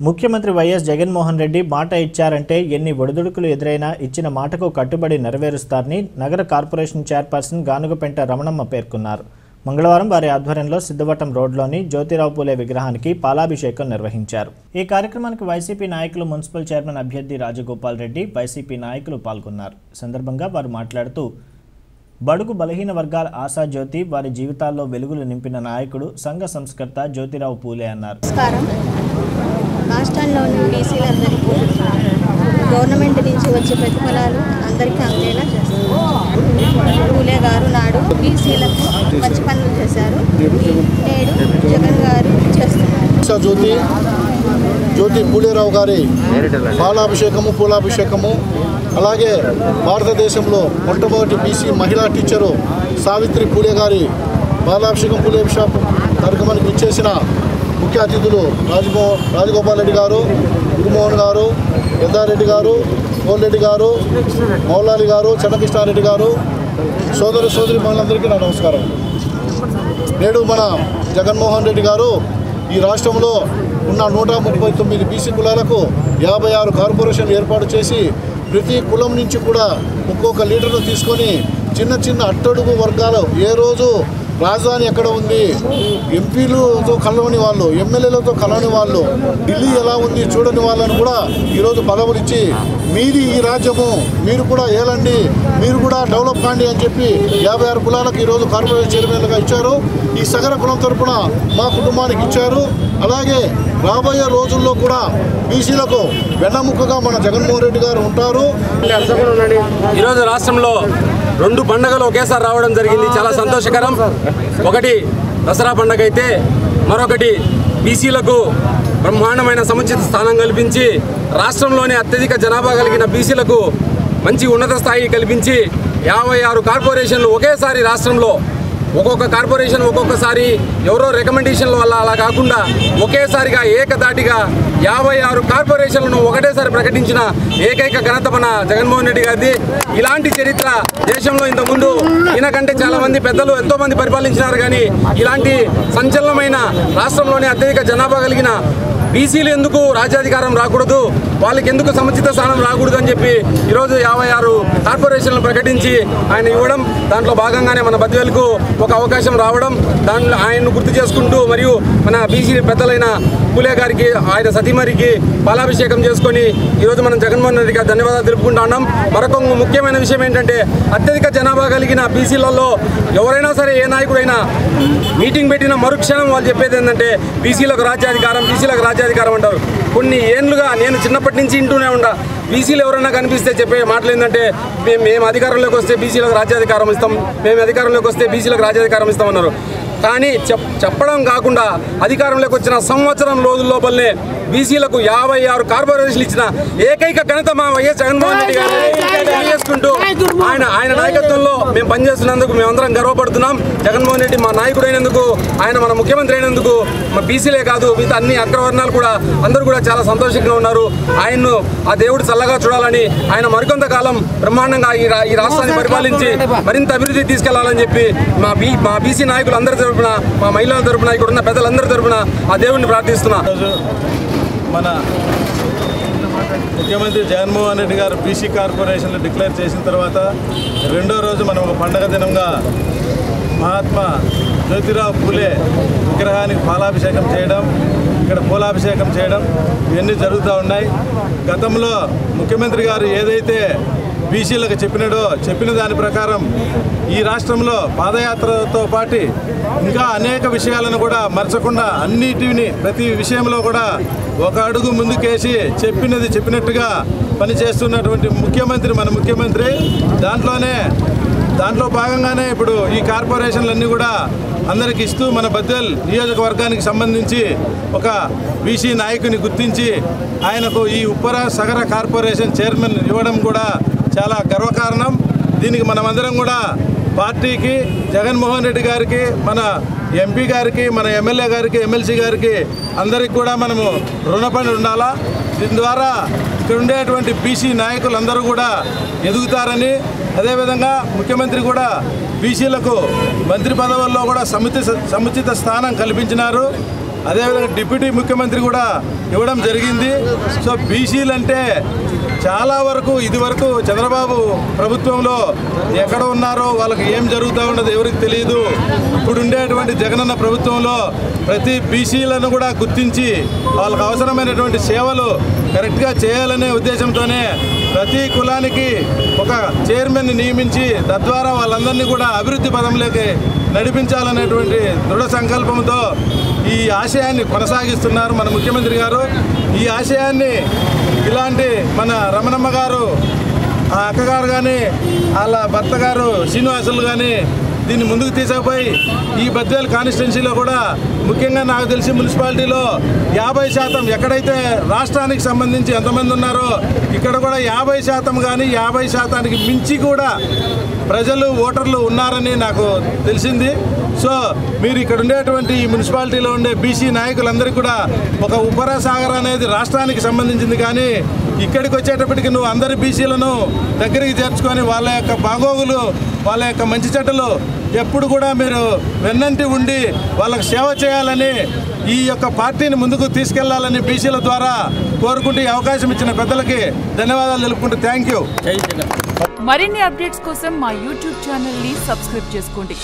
ముఖ్యమంత్రి వైఎస్ జగన్మోహన్ రెడ్డి మాట ఇచ్చారంటే ఎన్ని ఒడిదుడుకులు ఎదురైనా ఇచ్చిన మాటకు కట్టుబడి నెరవేరుస్తారని నగర కార్పొరేషన్ చైర్పర్సన్ గానుగపెంట రమణమ్మ పేర్కొన్నారు. మంగళవారం వారి ఆధ్వర్యంలో సిద్ధవటం రోడ్లోని జ్యోతిరావు పూలే విగ్రహానికి పాలాభిషేకం నిర్వహించారు. ఈ కార్యక్రమానికి వైసీపీ నాయకులు, మున్సిపల్ చైర్మన్ అభ్యర్థి రాజగోపాల్ రెడ్డి, వైసీపీ నాయకులు పాల్గొన్నారు. సందర్భంగా వారు మాట్లాడుతూ బడుగు బలహీన వర్గాల ఆశాజ్యోతి, వారి జీవితాల్లో వెలుగులు నింపిన నాయకుడు, సంఘ సంస్కర్త జ్యోతిరావు పూలే అన్నారు. రాష్ట్రంలోని బీసీలందరికీ గవర్నమెంట్ నుంచి వచ్చే ప్రతిఫలాలు అందరికీ అందేలా చేస్తారు. పూలే గారు నాడు బీసీలకు మంచి పనులు చేశారు. నేడు జగన్ గారు చేస్తున్నారు. జ్యోతి పూలేరావు గారి పూలాభిషేకము అలాగే భారతదేశంలో మొట్టమొదటి బీసీ మహిళా టీచరు సావిత్రి పూలే గారి పూలాభిషేకం కార్యక్రమానికి ఇచ్చేసిన ముఖ్య అతిథులు రాజగోపాల్ రెడ్డి గారు, గురుమోహన్ గారు, పెద్దారెడ్డి గారు, కోల్రెడ్డి గారు, మౌలాలి గారు, చెన్నకృష్ణారెడ్డి గారు, సోదరి మనందరికీ నా నమస్కారం. నేడు మన జగన్మోహన్ రెడ్డి గారు ఈ రాష్ట్రంలో ఉన్న 139 బీసీ కులాలకు 56 కార్పొరేషన్లు ఏర్పాటు చేసి ప్రతి కులం నుంచి కూడా ఒక్కొక్క లీడర్ను తీసుకొని చిన్న అట్టడుగు వర్గాలు, ఏ రోజు రాజధాని ఎక్కడ ఉంది, ఎంపీలతో కలవని వాళ్ళు, ఎమ్మెల్యేలతో కలవని వాళ్ళు, ఢిల్లీ ఎలా ఉంది చూడని వాళ్ళని కూడా ఈరోజు పదవులు ఇచ్చి మీది ఈ రాజ్యము, మీరు కూడా ఏలండి, మీరు కూడా డెవలప్ కాండి అని చెప్పి 56 కులాలకు ఈరోజు కార్పొరేషన్ చైర్మన్లుగా ఇచ్చారు. ఈ సగర కులం తరఫున మా కుటుంబానికి ఇచ్చారు. అలాగే రాబోయే రోజుల్లో కూడా బీసీలకు వెన్నముక్కగా మన జగన్మోహన్ రెడ్డి గారు ఉంటారు. ఈరోజు రాష్ట్రంలో 2 పండుగలు ఒకేసారి రావడం జరిగింది, చాలా సంతోషకరం. ఒకటి దసరా పండుగ అయితే, మరొకటి బీసీలకు బ్రహ్మాండమైన సముచిత స్థానం కల్పించి రాష్ట్రంలోనే అత్యధిక జనాభా కలిగిన బీసీలకు మంచి ఉన్నత స్థాయి కల్పించి 56 కార్పొరేషన్లు ఒకేసారి రాష్ట్రంలో, ఒక్కొక్క కార్పొరేషన్ ఒక్కొక్కసారి ఎవరో రికమెండేషన్ల వల్ల అలా కాకుండా ఒకేసారిగా ఏకదాటిగా 56 కార్పొరేషన్లను ఒకటేసారి ప్రకటించిన ఏకైక ఘనత మన జగన్మోహన్ రెడ్డి గారిది. ఇలాంటి చరిత్ర దేశంలో ఇంతకుముందు ఈయనకంటే చాలామంది పెద్దలు ఎంతోమంది పరిపాలించినారు, కానీ ఇలాంటి సంచలనమైన రాష్ట్రంలోనే అత్యధిక జనాభా కలిగిన బీసీలు ఎందుకు రాజ్యాధికారం రాకూడదు, వాళ్ళకి ఎందుకు సముచిత స్థానం రాకూడదు అని చెప్పి ఈరోజు 56 కార్పొరేషన్లు ప్రకటించి ఆయన ఇవ్వడం, దాంట్లో భాగంగానే మన బద్వేలుకు ఒక అవకాశం రావడం, దాంట్లో ఆయన్ను గుర్తు చేసుకుంటూ మరియు మన బీసీ పెద్దలైన పూలే గారికి, ఆయన సతీమరికి పాలాభిషేకం చేసుకొని ఈరోజు మనం జగన్మోహన్ రెడ్డి గారికి ధన్యవాదాలు తెలుపుకుంటా ఉన్నాం. మరొక ముఖ్యమైన విషయం ఏంటంటే, అత్యధిక జనాభా కలిగిన బీసీలలో ఎవరైనా సరే, ఏ నాయకుడైనా మీటింగ్ పెట్టిన మరుక్షణం వాళ్ళు చెప్పేది ఏంటంటే బీసీలకు రాజ్యాధికారం అంటారు. కొన్ని ఏళ్ళుగా నేను చిన్నప్పటి నుంచి వింటూనే ఉంటా, బీసీలు ఎవరైనా కనిపిస్తే చెప్పే మాటలు ఏంటంటే మేము అధికారంలోకి వస్తే బీసీలకు రాజ్యాధికారం ఇస్తాం, మేము అధికారంలోకి వస్తే బీసీలకు రాజ్యాధికారం ఇస్తామన్నారు. కానీ చెప్పడం కాకుండా అధికారంలోకి వచ్చిన సంవత్సరం రోజుల లోపలనే బీసీలకు 56 కార్పొరేషన్లు ఇచ్చిన ఏకైక ఘనత మా వైఎస్ జగన్మోహన్ రెడ్డి గారు చేసుకుంటూ ఆయన నాయకత్వంలో మేము పనిచేస్తున్నందుకు మేమందరం గర్వపడుతున్నాం. జగన్మోహన్ రెడ్డి మా నాయకుడు అయినందుకు, ఆయన మన ముఖ్యమంత్రి అయినందుకు మా బీసీలే కాదు మిగతా అన్ని అగ్రవర్ణాలు కూడా అందరూ కూడా చాలా సంతోషంగా ఉన్నారు. ఆయన్ను ఆ దేవుడు చల్లగా చూడాలని, ఆయన మరికొంతకాలం బ్రహ్మాండంగా ఈ రాష్ట్రాన్ని పరిపాలించి మరింత అభివృద్ధి తీసుకెళ్లాలని చెప్పి మా బీసీ నాయకులు అందరి తరఫున, మా మహిళల తరఫున, ఇక్కడ ఉన్న పెద్దలందరి తరఫున ఆ దేవుడిని ప్రార్థిస్తున్నా. మన ముఖ్యమంత్రి జగన్మోహన్ రెడ్డి గారు బీసీ కార్పొరేషన్లు డిక్లేర్ చేసిన తర్వాత రెండో రోజు మనం ఒక పండగ దినంగా మహాత్మా జ్యోతిరావు పూలే విగ్రహానికి పాలాభిషేకం చేయడం, ఇక్కడ పూలాభిషేకం చేయడం ఇవన్నీ జరుగుతూ ఉన్నాయి. గతంలో ముఖ్యమంత్రి గారు ఏదైతే బీసీలకు చెప్పిన దాని ప్రకారం ఈ రాష్ట్రంలో పాదయాత్రతో పాటు ఇంకా అనేక విషయాలను కూడా మరచకుండా అన్నిటిని ప్రతి విషయంలో కూడా ఒక అడుగు ముందుకేసి చెప్పినట్టుగా పనిచేస్తున్నటువంటి ముఖ్యమంత్రి మన ముఖ్యమంత్రి. దాంట్లో భాగంగానే ఇప్పుడు ఈ కార్పొరేషన్లన్నీ కూడా అందరికి ఇస్తూ మన బద్వేల్ నియోజకవర్గానికి సంబంధించి ఒక బీసీ నాయకుని గుర్తించి ఆయనకు ఈ ఉప్పర సగర కార్పొరేషన్ చైర్మన్ ఇవ్వడం కూడా చాలా గర్వకారణం. దీనికి మనమందరం కూడా పార్టీకి, జగన్మోహన్ రెడ్డి గారికి, మన ఎంపీ గారికి, మన ఎమ్మెల్యే గారికి, ఎమ్మెల్సీ గారికి అందరికి కూడా మనము రుణపడి ఉండాలా. దీని ద్వారా ఇక్కడ ఉండేటువంటి బీసీ నాయకులందరూ కూడా ఎదుగుతారని, అదేవిధంగా ముఖ్యమంత్రి కూడా బీసీలకు మంత్రి పదవుల్లో కూడా సముచిత స్థానం కల్పించినారు. అదేవిధంగా డిప్యూటీ ముఖ్యమంత్రి కూడా ఇవ్వడం జరిగింది. సో బీసీలు అంటే చాలా వరకు ఇదివరకు చంద్రబాబు ప్రభుత్వంలో ఎక్కడ ఉన్నారో వాళ్ళకి ఏం జరుగుతూ ఉండదు ఎవరికి తెలియదు. ఇప్పుడు ఉండేటువంటి జగనన్న ప్రభుత్వంలో ప్రతి బీసీలను కూడా గుర్తించి వాళ్ళకు అవసరమైనటువంటి సేవలు కరెక్ట్గా చేయాలనే ఉద్దేశంతోనే ప్రతి కులానికి ఒక చైర్మన్ని నియమించి తద్వారా వాళ్ళందరినీ కూడా అభివృద్ధి పదంలోకి నడిపించాలనేటువంటి దృఢ సంకల్పంతో ఈ ఆశయాన్ని కొనసాగిస్తున్నారు మన ముఖ్యమంత్రి గారు. ఈ ఆశయాన్ని ఇలాంటి మన రమణమ్మ గారు ఆ అక్కగారు కానీ వాళ్ళ భర్త గారు శ్రీనివాసులు కానీ దీన్ని ముందుకు తీసుకుపోయి ఈ బద్వేల్ కాన్స్టిట్యున్సీలో కూడా ముఖ్యంగా నాకు తెలిసి మున్సిపాలిటీలో 50% ఎక్కడైతే రాష్ట్రానికి సంబంధించి ఎంతమంది ఉన్నారో ఇక్కడ కూడా 50% కానీ 50%కి మించి కూడా ప్రజలు ఓటర్లు ఉన్నారని నాకు తెలిసింది. సో మీరు ఇక్కడ ఉండేటువంటి ఈ మున్సిపాలిటీలో ఉండే బీసీ నాయకులందరికీ కూడా ఒక ఉపరా సాగర్ అనేది రాష్ట్రానికి సంబంధించింది, కానీ ఇక్కడికి వచ్చేటప్పటికి నువ్వు అందరి బీసీలను దగ్గరికి చేర్చుకొని వాళ్ళ యొక్క బాగోగులు వాళ్ళ యొక్క మంచి చెడ్డలు ఎప్పుడు కూడా మీరు వెన్నంటి ఉండి వాళ్ళకు సేవ చేయాలని ఈ యొక్క పార్టీని ముందుకు తీసుకెళ్లాలని బీసీల ద్వారా కోరుకుంటూ ఈ అవకాశం ఇచ్చిన పెద్దలకి ధన్యవాదాలు తెలుపుకుంటూ థ్యాంక్ యూ. మరిన్ని అప్డేట్స్ కోసం మా యూట్యూబ్ ఛానల్ ని సబ్స్క్రైబ్ చేసుకోండి.